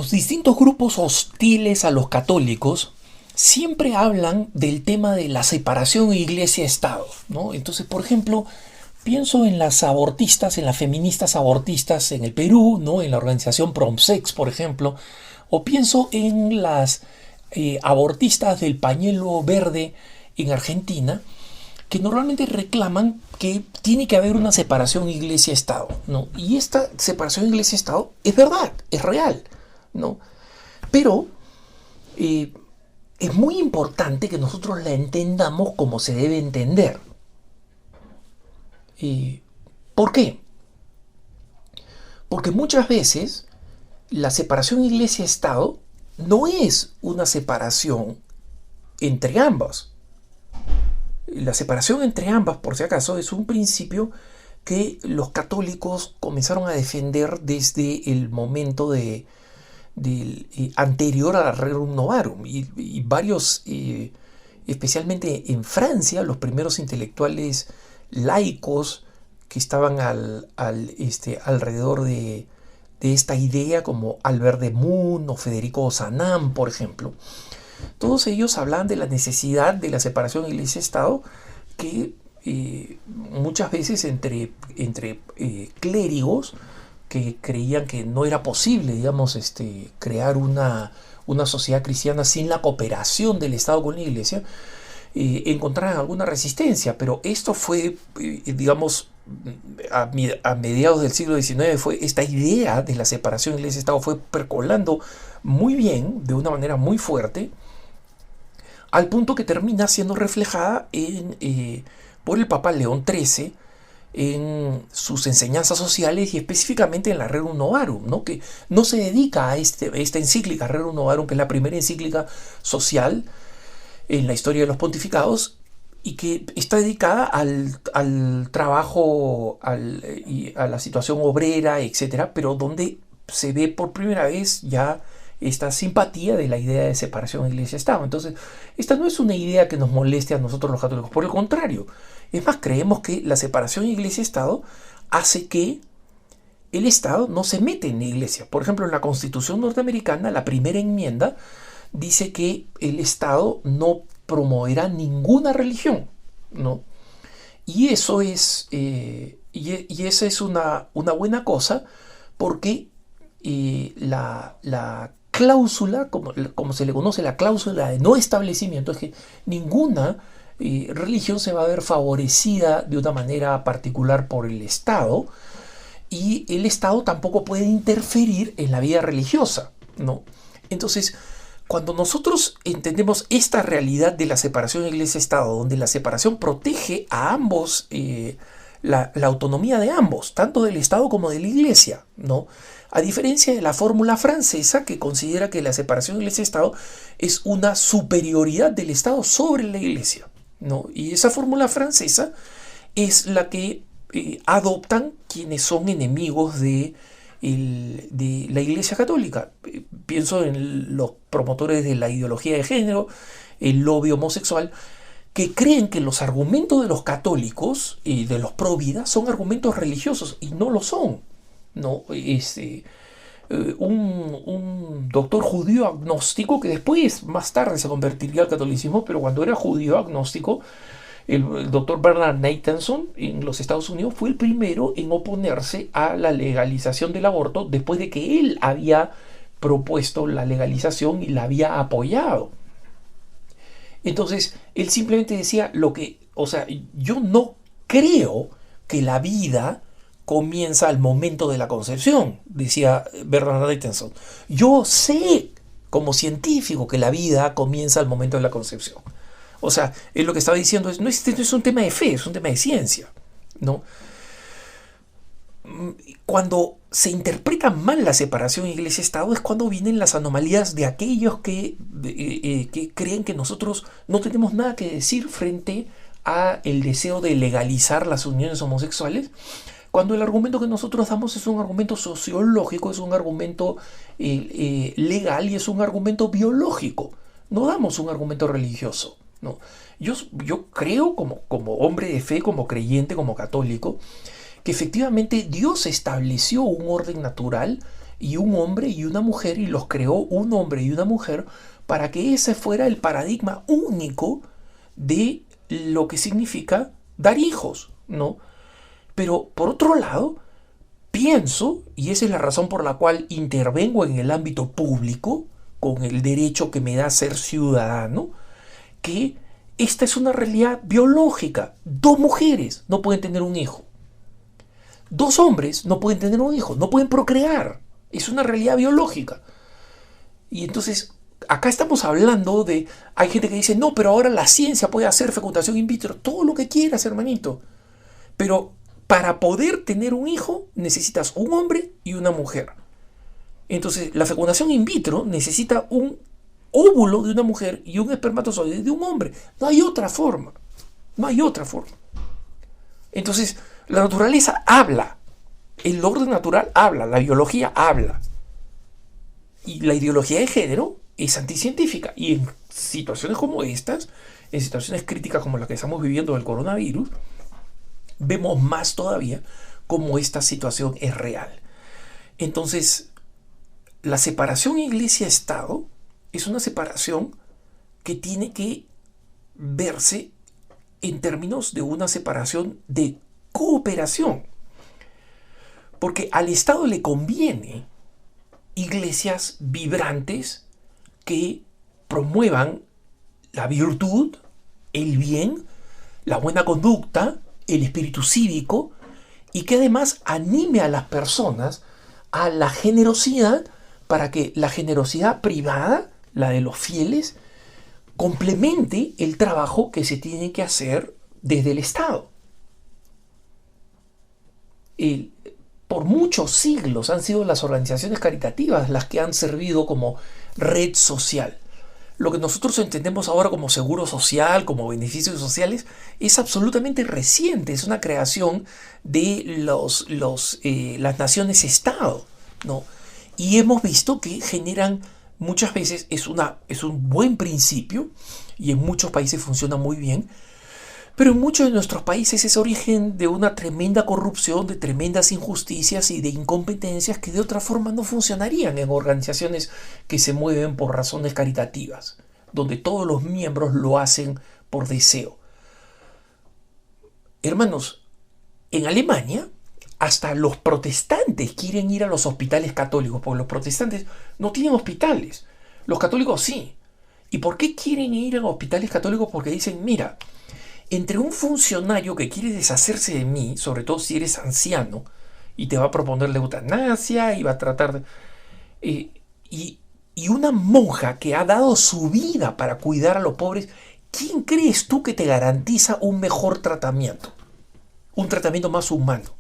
los distintos grupos hostiles a los católicos siempre hablan del tema de la separación iglesia-estado, ¿no? Entonces, por ejemplo, pienso en las abortistas, en las feministas abortistas en el Perú, ¿no? En la organización Promsex, por ejemplo, o pienso en las abortistas del pañuelo verde en Argentina, que normalmente reclaman que tiene que haber una separación iglesia-estado, ¿no? Y esta separación iglesia-estado es verdad, es real, ¿no? Pero es muy importante que nosotros la entendamos como se debe entender. ¿Por qué? Porque muchas veces la separación iglesia-estado no es una separación entre ambas. La separación entre ambas, por si acaso, es un principio que los católicos comenzaron a defender desde el momento anterior a la Rerum Novarum, y varios, especialmente en Francia, los primeros intelectuales laicos que estaban alrededor de esta idea, como Albert de Mun o Federico Ozanam, por ejemplo. Todos ellos hablan de la necesidad de la separación iglesia-estado, que muchas veces entre clérigos que creían que no era posible, digamos, crear una sociedad cristiana sin la cooperación del Estado con la Iglesia, encontraron alguna resistencia. Pero esto fue, digamos, a mediados del siglo XIX, fue esta idea de la separación Iglesia-Estado fue percolando muy bien, de una manera muy fuerte, al punto que termina siendo reflejada por el Papa León XIII en sus enseñanzas sociales, y específicamente en la Rerum Novarum, ¿no? Que no se dedica a esta encíclica Rerum Novarum, que es la primera encíclica social en la historia de los pontificados, y que está dedicada al trabajo, y a la situación obrera, etcétera, pero donde se ve por primera vez ya esta simpatía de la idea de separación iglesia-estado. Entonces, esta no es una idea que nos moleste a nosotros los católicos, por el contrario. Es más, creemos que la separación iglesia-estado hace que el Estado no se mete en la iglesia. Por ejemplo, en la Constitución norteamericana, la primera enmienda dice que el Estado no promoverá ninguna religión, ¿no? Y eso es, y esa es una buena cosa, porque la cláusula, como se le conoce, la cláusula de no establecimiento, es que ninguna religión se va a ver favorecida de una manera particular por el Estado, y el Estado tampoco puede interferir en la vida religiosa, ¿no? Entonces, cuando nosotros entendemos esta realidad de la separación iglesia-estado, donde la separación protege a ambos, la autonomía de ambos, tanto del Estado como de la Iglesia, ¿no? A diferencia de la fórmula francesa, que considera que la separación iglesia-estado es una superioridad del Estado sobre la Iglesia, ¿no? Y esa fórmula francesa es la que adoptan quienes son enemigos de la Iglesia Católica. Pienso en los promotores de la ideología de género, el lobby homosexual, que creen que los argumentos de los católicos y de los pro vida son argumentos religiosos, y no lo son, ¿no? Un doctor judío agnóstico, que después, más tarde, se convertiría al catolicismo, pero cuando era judío agnóstico, el doctor Bernard Nathanson en los Estados Unidos fue el primero en oponerse a la legalización del aborto, después de que él había propuesto la legalización y la había apoyado. Entonces, él simplemente decía yo no creo que la vida comienza al momento de la concepción, decía Bernard Nathanson. Yo sé, como científico, que la vida comienza al momento de la concepción. O sea, él lo que estaba diciendo es, no es un tema de fe, es un tema de ciencia, ¿no? Cuando se interpreta mal la separación iglesia-estado es cuando vienen las anomalías de aquellos que creen que nosotros no tenemos nada que decir frente a el deseo de legalizar las uniones homosexuales, cuando el argumento que nosotros damos es un argumento sociológico, es un argumento legal, y es un argumento biológico. No damos un argumento religioso, ¿no? Yo creo, como hombre de fe, como creyente, como católico, que efectivamente Dios estableció un orden natural y un hombre y una mujer, y los creó un hombre y una mujer para que ese fuera el paradigma único de lo que significa dar hijos, ¿no? Pero por otro lado, pienso, y esa es la razón por la cual intervengo en el ámbito público, con el derecho que me da ser ciudadano, que esta es una realidad biológica. Dos mujeres no pueden tener un hijo. Dos hombres no pueden tener un hijo, no pueden procrear. Es una realidad biológica. Y entonces, acá estamos hablando de... Hay gente que dice, no, pero ahora la ciencia puede hacer fecundación in vitro. Todo lo que quieras, hermanito. Pero para poder tener un hijo, necesitas un hombre y una mujer. Entonces, la fecundación in vitro necesita un óvulo de una mujer y un espermatozoide de un hombre. No hay otra forma. No hay otra forma. Entonces, la naturaleza habla. El orden natural habla. La biología habla. Y la ideología de género es anticientífica. Y en situaciones como estas, en situaciones críticas como las que estamos viviendo del coronavirus, vemos más todavía cómo esta situación es real. Entonces, la separación iglesia-estado es una separación que tiene que verse en términos de una separación de cooperación. Porque al Estado le conviene iglesias vibrantes que promuevan la virtud, el bien, la buena conducta, el espíritu cívico, y que además anime a las personas a la generosidad para que la generosidad privada, la de los fieles, complemente el trabajo que se tiene que hacer desde el Estado. Por muchos siglos han sido las organizaciones caritativas las que han servido como red social. Lo que nosotros entendemos ahora como seguro social, como beneficios sociales, es absolutamente reciente. Es una creación de las naciones-estado, ¿no? Y hemos visto que generan, muchas veces es un buen principio, y en muchos países funciona muy bien, pero en muchos de nuestros países es origen de una tremenda corrupción, de tremendas injusticias y de incompetencias que de otra forma no funcionarían en organizaciones que se mueven por razones caritativas, donde todos los miembros lo hacen por deseo. Hermanos, en Alemania hasta los protestantes quieren ir a los hospitales católicos, porque los protestantes no tienen hospitales, los católicos sí. ¿Y por qué quieren ir a los hospitales católicos? Porque dicen, mira, entre un funcionario que quiere deshacerse de mí, sobre todo si eres anciano, y te va a proponer la eutanasia, y va a tratar de... y una monja que ha dado su vida para cuidar a los pobres, ¿quién crees tú que te garantiza un mejor tratamiento? Un tratamiento más humano.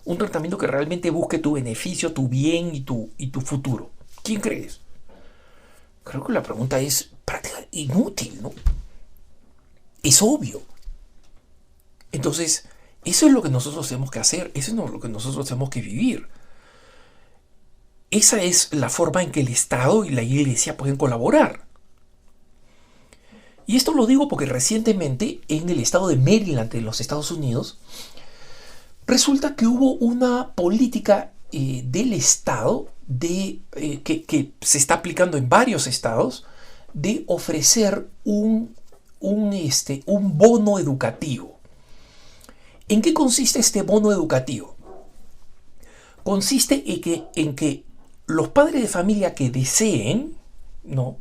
Un tratamiento que realmente busque tu beneficio, tu bien y tu futuro. ¿Quién crees? Creo que la pregunta es prácticamente inútil, ¿no? Es obvio. Entonces, eso es lo que nosotros tenemos que hacer, eso es lo que nosotros tenemos que vivir. Esa es la forma en que el Estado y la Iglesia pueden colaborar. Y esto lo digo porque recientemente en el estado de Maryland de los Estados Unidos, resulta que hubo una política del Estado que se está aplicando en varios estados de ofrecer un bono educativo. ¿En qué consiste este bono educativo? Consiste en que los padres de familia que deseen, ¿no?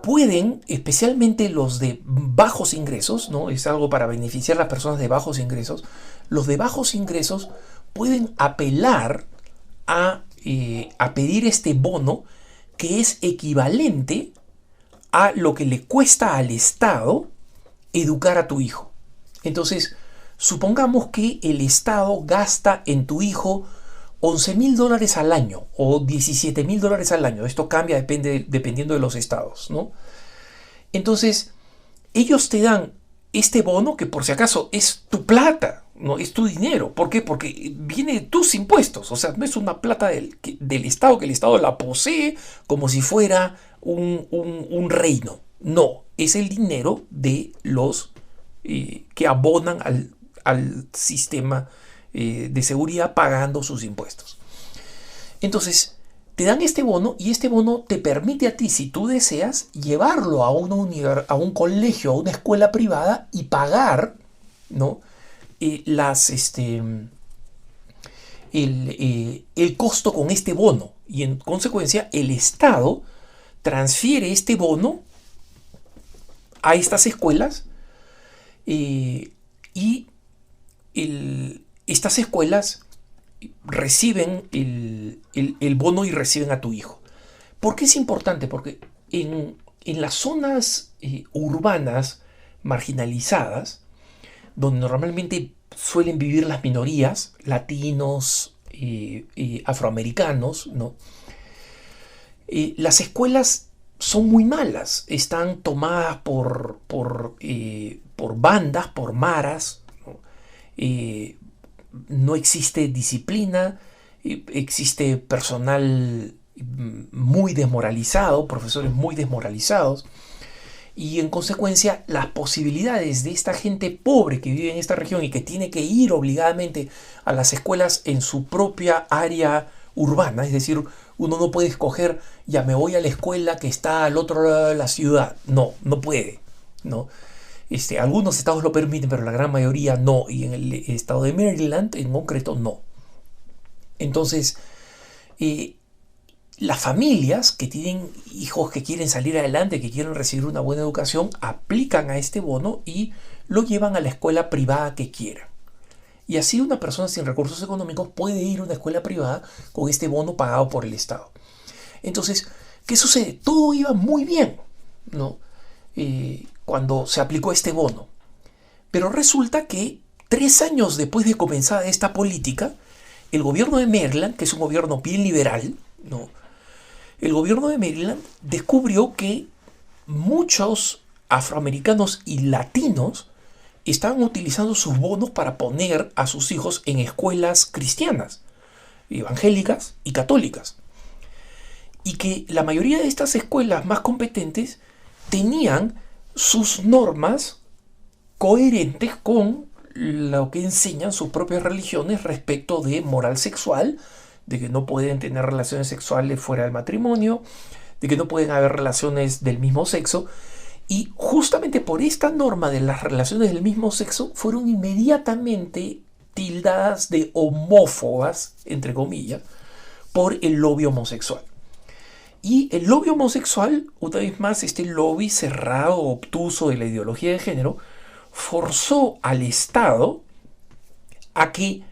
Pueden, especialmente los de bajos ingresos, ¿no? Es algo para beneficiar a las personas de bajos ingresos. Los de bajos ingresos pueden apelar a pedir este bono, que es equivalente a lo que le cuesta al Estado educar a tu hijo. Entonces, supongamos que el Estado gasta en tu hijo $11,000 al año o $17,000 al año. Esto cambia dependiendo de los estados, ¿no? Entonces, ellos te dan este bono que por si acaso es tu plata, no es tu dinero. ¿Por qué? Porque viene de tus impuestos. O sea, no es una plata del Estado, que el Estado la posee como si fuera un reino. No, es el dinero de los que abonan al sistema de seguridad pagando sus impuestos. Entonces, te dan este bono y este bono te permite a ti, si tú deseas, llevarlo a a un colegio, a una escuela privada y pagar, ¿no? El costo con este bono. Y en consecuencia, el Estado transfiere este bono a estas escuelas estas escuelas reciben el bono y reciben a tu hijo. ¿Por qué es importante? Porque en las zonas urbanas marginalizadas, donde normalmente suelen vivir las minorías, latinos, afroamericanos, ¿no? Las escuelas son muy malas, están tomadas por bandas, por maras, ¿no? No existe disciplina, existe personal muy desmoralizado, profesores muy desmoralizados, y en consecuencia las posibilidades de esta gente pobre que vive en esta región y que tiene que ir obligadamente a las escuelas en su propia área urbana, es decir, uno no puede escoger, ya me voy a la escuela que está al otro lado de la ciudad, no puede, ¿no? Algunos estados lo permiten, pero la gran mayoría no, y en el estado de Maryland en concreto no. Entonces, las familias que tienen hijos que quieren salir adelante, que quieren recibir una buena educación, aplican a este bono y lo llevan a la escuela privada que quieran. Y así una persona sin recursos económicos puede ir a una escuela privada con este bono pagado por el Estado. Entonces, ¿qué sucede? Todo iba muy bien, ¿no? Cuando se aplicó este bono. Pero resulta que 3 años después de comenzar esta política, el gobierno de Maryland, que es un gobierno bien liberal, ¿no? El gobierno de Maryland descubrió que muchos afroamericanos y latinos estaban utilizando sus bonos para poner a sus hijos en escuelas cristianas, evangélicas y católicas. Y que la mayoría de estas escuelas más competentes tenían sus normas coherentes con lo que enseñan sus propias religiones respecto de moral sexual, de que no pueden tener relaciones sexuales fuera del matrimonio, de que no pueden haber relaciones del mismo sexo. Y justamente por esta norma de las relaciones del mismo sexo fueron inmediatamente tildadas de homófobas, entre comillas, por el lobby homosexual. Y el lobby homosexual, una vez más, este lobby cerrado, obtuso de la ideología de género, forzó al Estado a que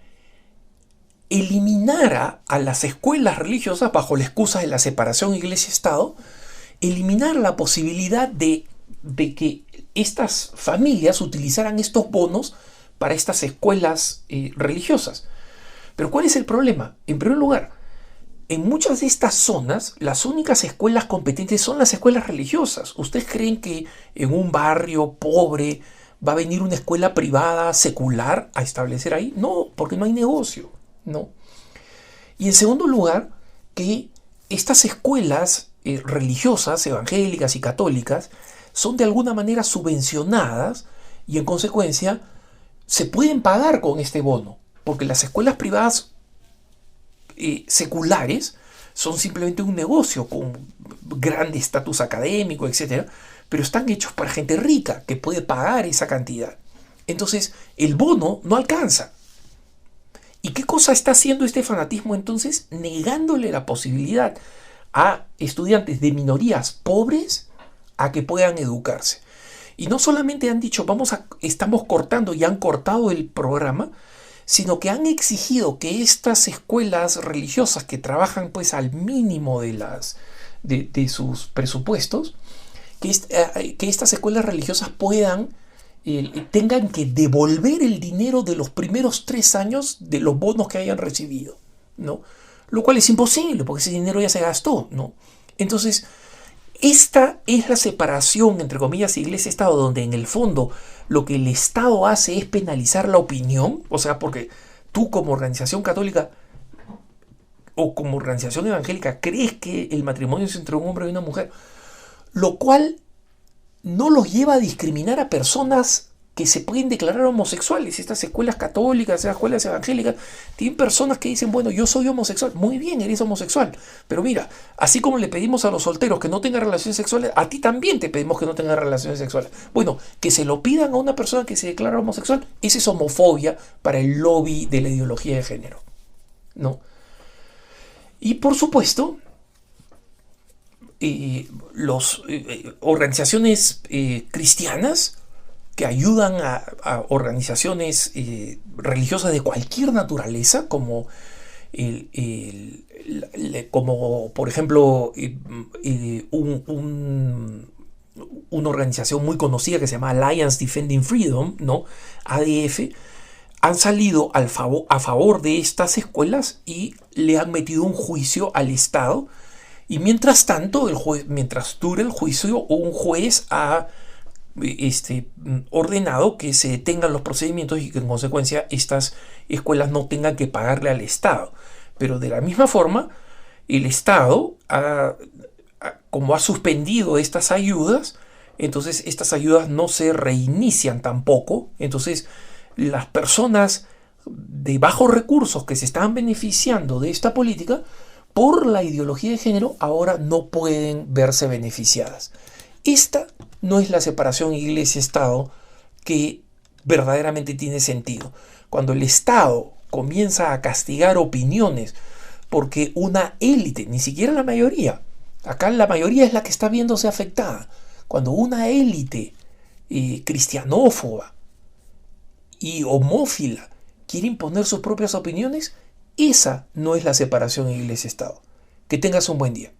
eliminara a las escuelas religiosas, bajo la excusa de la separación iglesia-estado, eliminar la posibilidad de que estas familias utilizaran estos bonos para estas escuelas religiosas. Pero ¿cuál es el problema? En primer lugar, en muchas de estas zonas, las únicas escuelas competentes son las escuelas religiosas. ¿Ustedes creen que en un barrio pobre va a venir una escuela privada secular a establecer ahí? No, porque no hay negocio, ¿no? Y en segundo lugar, que estas escuelas religiosas, evangélicas y católicas, son de alguna manera subvencionadas y en consecuencia se pueden pagar con este bono, porque las escuelas privadas seculares son simplemente un negocio con grande estatus académico, etc., pero están hechos para gente rica que puede pagar esa cantidad. Entonces el bono no alcanza. ¿Y qué cosa está haciendo este fanatismo entonces? Negándole la posibilidad a estudiantes de minorías pobres a que puedan educarse. Y no solamente han dicho estamos cortando y han cortado el programa, sino que han exigido que estas escuelas religiosas que trabajan pues al mínimo de sus presupuestos, que estas escuelas religiosas tengan que devolver el dinero de los primeros 3 años de los bonos que hayan recibido, ¿no? Lo cual es imposible porque ese dinero ya se gastó, ¿no? Entonces, esta es la separación, entre comillas, iglesia-estado, donde en el fondo lo que el Estado hace es penalizar la opinión, o sea, porque tú como organización católica o como organización evangélica crees que el matrimonio es entre un hombre y una mujer, lo cual no los lleva a discriminar a personas que se pueden declarar homosexuales. Estas escuelas católicas, estas escuelas evangélicas, tienen personas que dicen, bueno, yo soy homosexual. Muy bien, eres homosexual. Pero mira, así como le pedimos a los solteros que no tengan relaciones sexuales, a ti también te pedimos que no tengas relaciones sexuales. Bueno, que se lo pidan a una persona que se declara homosexual, esa es homofobia para el lobby de la ideología de género, ¿no? Y por supuesto, las organizaciones cristianas que ayudan a organizaciones religiosas de cualquier naturaleza, como, como por ejemplo una organización muy conocida que se llama Alliance Defending Freedom, ¿no? ADF, han salido a favor de estas escuelas y le han metido un juicio al Estado. Y mientras tanto, mientras dura el juicio, un juez ha ordenado que se detengan los procedimientos y que en consecuencia estas escuelas no tengan que pagarle al Estado. Pero de la misma forma, el Estado, como ha suspendido estas ayudas, entonces estas ayudas no se reinician tampoco. Entonces las personas de bajos recursos que se están beneficiando de esta política por la ideología de género ahora no pueden verse beneficiadas. Esta no es la separación iglesia-estado que verdaderamente tiene sentido. Cuando el Estado comienza a castigar opiniones porque una élite, ni siquiera la mayoría, acá la mayoría es la que está viéndose afectada, cuando una élite cristianófoba y homófila quiere imponer sus propias opiniones, esa no es la separación iglesia-estado. Que tengas un buen día.